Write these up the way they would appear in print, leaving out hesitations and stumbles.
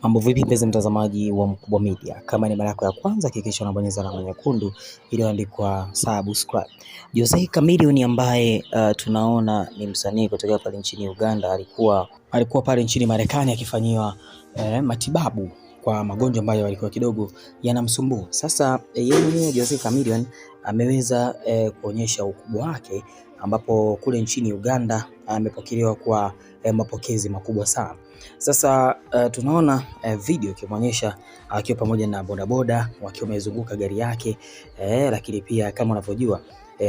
Mambo vipi mpenzi mtazamaji wa Mkubwa Media? Kama ni mara yako ya kwanza hakikisha unabonyeza alama nyekundu iliyoandikwa subscribe. Jose Chameleone ambaye tunaona ni msanii kutoka pale nchini Uganda alikuwa pale nchini Marekani akifanyiwa matibabu kwa magonjwa ambayo yalikuwa kidogo yanamsumbua. Sasa yeye mwenyewe Jose Chameleone ameweza kuonyesha ukubwa wake, ambapo kule nchini Uganda amepokelewa kwa mapokezi makubwa sana. Sasa tunaona video ikimwonyesha akiwa pamoja na bodaboda wakiwa wamezunguka gari yake, lakini pia kama unavyojua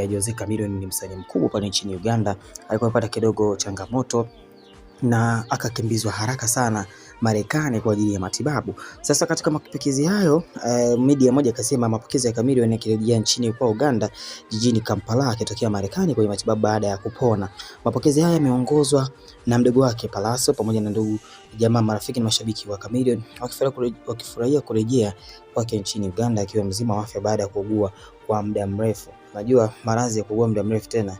Jose Chameleone ni msanii mkubwa pale nchini Uganda. Alikuwa amepata kidogo changamoto na akakimbizwa haraka sana Marekani kwa ajili ya matibabu. Sasa katika mapokezi hayo media moja akasema mapokezi ya Chameleone yakirejea nchini kwa Uganda jijini Kampala akitokea Marekani kwa matibabu baada ya kupona. Mapokezi haya yameongozwa na mdogo wake Palaso pamoja na ndugu, jamaa, marafiki na mashabiki wa Chameleone wakifurahia kurejea kwake nchini Uganda akiwa mzima wa afya baada ya kuugua kwa muda mrefu. Najua maradhi ya kuugua muda mrefu tena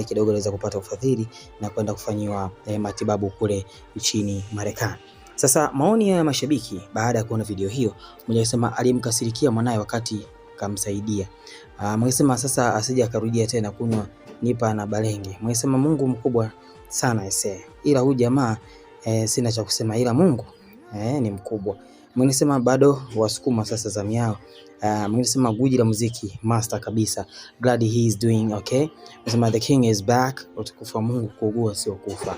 kidogo anaweza kupata ufadhili na kwenda kufanyiwa matibabu kule nchini Marekani. Sasa maoni ya mashabiki baada ya kuona video hiyo, mmoja anasema alimkasirikia mwanae wakati kamsaidia. Mwisema sasa asije akarudia tena kunywa nipa na balenge. Mwisema Mungu mkubwa sana ese. Ila huyu jamaa sina cha kusema, ila Mungu ni mkubwa. Mwisema bado wasukuma sasa zamu yao. Mwisema guji la muziki master kabisa. Glad he is doing okay. Mwisema the king is back. Utukufu wa Mungu, kuugua sio kufa.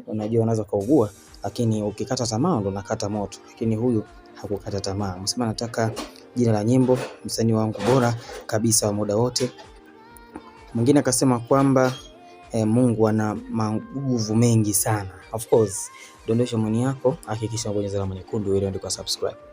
Unajua unaweza kaugua lakini ukikata tamaa ndo nakata moto, lakini huyu hakukata tamaa. Msema nataka jina la nyimbo, msanii wangu bora kabisa wa muda wote. Mwingine akasema kwamba Mungu ana nguvu mengi sana. Of course, dondosha maoni yako, hakikisha unabonyeza alama nyekundu ile ndio subscribe.